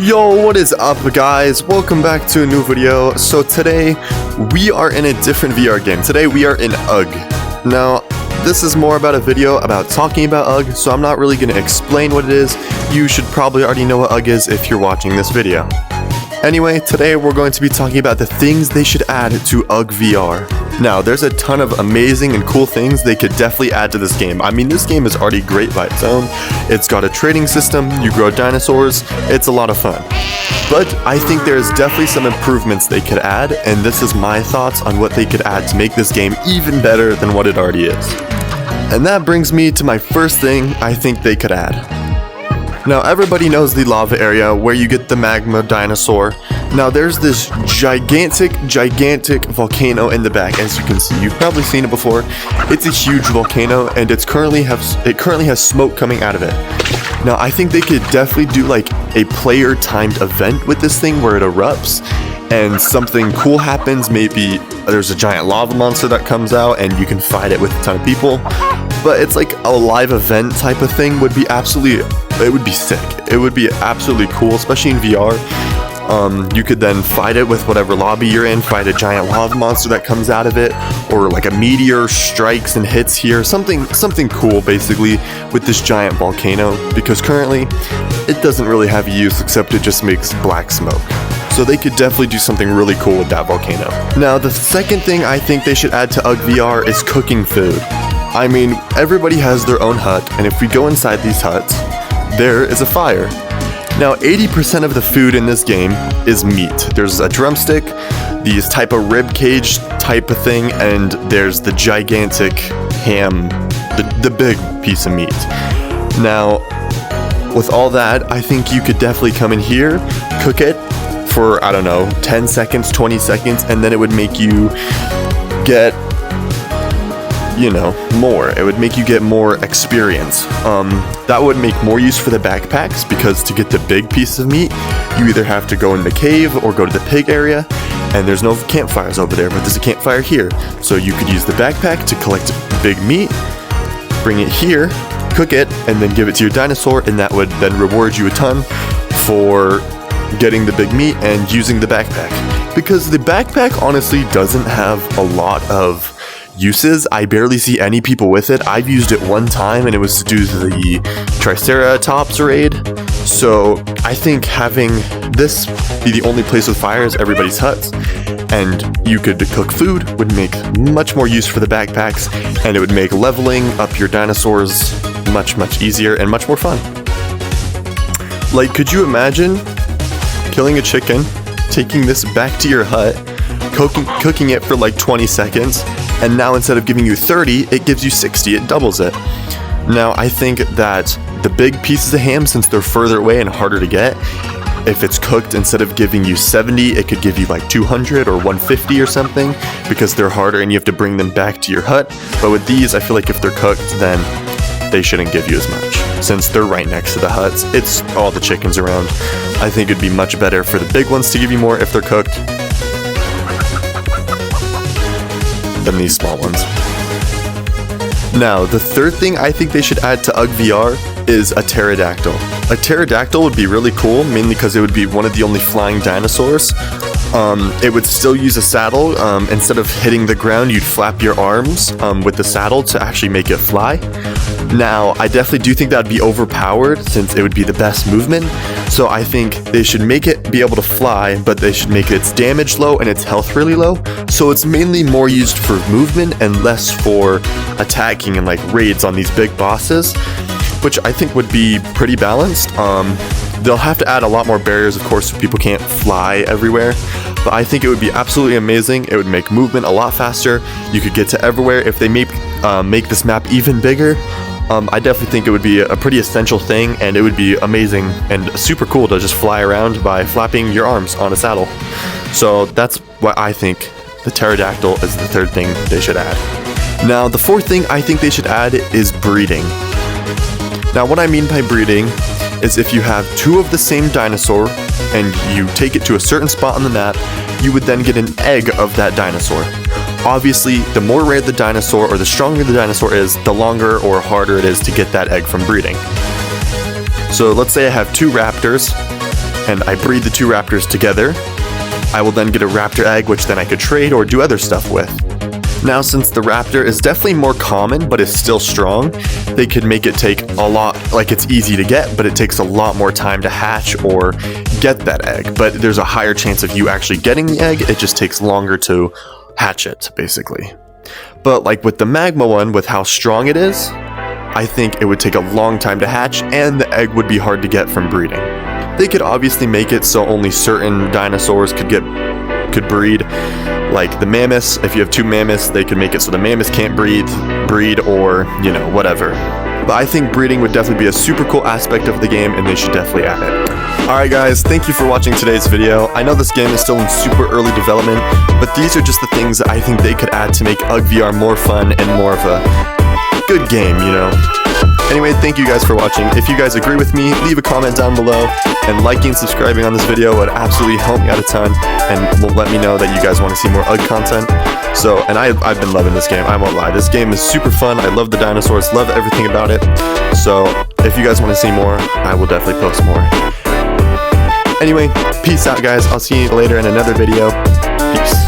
Yo, what is up guys? Welcome back to a new video. So today we are in a different VR game. Today we are in UGG. Now this is more about a video about talking about UGG, so I'm not really going to explain what it is. You should probably already know what UGG is if you're watching this video. Anyway, today we're going to be talking about the things they should add to UGG VR. Now, there's a ton of amazing and cool things they could definitely add to this game. I mean, this game is already great by its own. It's got a trading system, you grow dinosaurs, it's a lot of fun. But I think there's definitely some improvements they could add, and this is my thoughts on what they could add to make this game even better than what it already is. And that brings me to my first thing I think they could add. Now, everybody knows the lava area where you get the magma dinosaur. Now, there's this gigantic volcano in the back. As you can see, you've probably seen it before. It's a huge volcano, and it currently has smoke coming out of it. Now, I think they could definitely do like a player-timed event with this thing where it erupts, and something cool happens. Maybe there's a giant lava monster that comes out, and you can fight it with a ton of people. But it's like a live event type of thing would be it would be sick. It would be absolutely cool, especially in VR. You could then fight it with whatever lobby you're in, fight a giant lava monster that comes out of it, or like a meteor strikes and hits here, something cool basically with this giant volcano, because currently it doesn't really have a use except it just makes black smoke. So they could definitely do something really cool with that volcano. Now, the second thing I think they should add to UGG VR is cooking food. I mean, everybody has their own hut, and if we go inside these huts, there is a fire. Now, 80% of the food in this game is meat. There's a drumstick, these type of rib cage type of thing, and there's the gigantic ham, the big piece of meat. Now, with all that, I think you could definitely come in here, cook it for, I don't know, 10 seconds, 20 seconds, and then it would make you get, more. It would make you get more experience. That would make more use for the backpacks, because to get the big piece of meat, you either have to go in the cave or go to the pig area, and there's no campfires over there, but there's a campfire here. So you could use the backpack to collect big meat, bring it here, cook it, and then give it to your dinosaur, and that would then reward you a ton for getting the big meat and using the backpack. Because the backpack honestly doesn't have a lot of uses. I barely see any people with it. I've used it one time, and it was to do the Triceratops raid. So I think having this be the only place with fire is everybody's huts, and you could cook food would make much more use for the backpacks, and it would make leveling up your dinosaurs much easier and much more fun. Like, could you imagine killing a chicken, taking this back to your hut, cooking it for like 20 seconds, and now instead of giving you 30, it gives you 60, it doubles it. Now, I think that the big pieces of ham, since they're further away and harder to get, if it's cooked, instead of giving you 70, it could give you like 200 or 150 or something, because they're harder and you have to bring them back to your hut. But with these, I feel like if they're cooked, then they shouldn't give you as much, since they're right next to the huts. It's all the chickens around. I think it'd be much better for the big ones to give you more if they're cooked than these small ones. Now, the third thing I think they should add to UGG VR is a pterodactyl. A pterodactyl would be really cool, mainly because it would be one of the only flying dinosaurs. It would still use a saddle. Instead of hitting the ground, you'd flap your arms with the saddle to actually make it fly. Now, I definitely do think that would be overpowered, since it would be the best movement. So I think they should make it be able to fly, but they should make its damage low and its health really low. So it's mainly more used for movement and less for attacking and like raids on these big bosses, which I think would be pretty balanced. They'll have to add a lot more barriers, of course, so people can't fly everywhere. But I think it would be absolutely amazing. It would make movement a lot faster. You could get to everywhere. If they make this map even bigger, I definitely think it would be a pretty essential thing, and it would be amazing and super cool to just fly around by flapping your arms on a saddle. So that's what I think the pterodactyl is the third thing they should add. Now, the fourth thing I think they should add is breeding. Now, what I mean by breeding is if you have two of the same dinosaur and you take it to a certain spot on the map, you would then get an egg of that dinosaur. Obviously, the more rare the dinosaur or the stronger the dinosaur is, the longer or harder it is to get that egg from breeding. So let's say I have two raptors, and I breed the two raptors together, I will then get a raptor egg, which then I could trade or do other stuff with. Now, since the raptor is definitely more common, but is still strong, they could make it take a lot, like it's easy to get, but it takes a lot more time to hatch or get that egg. But there's a higher chance of you actually getting the egg, it just takes longer to hatch it, basically. But like with the magma one, with how strong it is, I think it would take a long time to hatch, and the egg would be hard to get from breeding. They could obviously make it so only certain dinosaurs could breed. Like the mammoths, if you have two mammoths, they could make it so the mammoths can't breed, or, you know, whatever. But I think breeding would definitely be a super cool aspect of the game, and they should definitely add it. Alright guys, thank you for watching today's video. I know this game is still in super early development, but these are just the things that I think they could add to make UGG VR more fun and more of a good game, you know? Anyway, thank you guys for watching. If you guys agree with me, leave a comment down below, and liking and subscribing on this video would absolutely help me out a ton, and will let me know that you guys want to see more UGG content. So, and I've been loving this game, I won't lie. This game is super fun, I love the dinosaurs, love everything about it. So, if you guys want to see more, I will definitely post more. Anyway, peace out guys, I'll see you later in another video. Peace.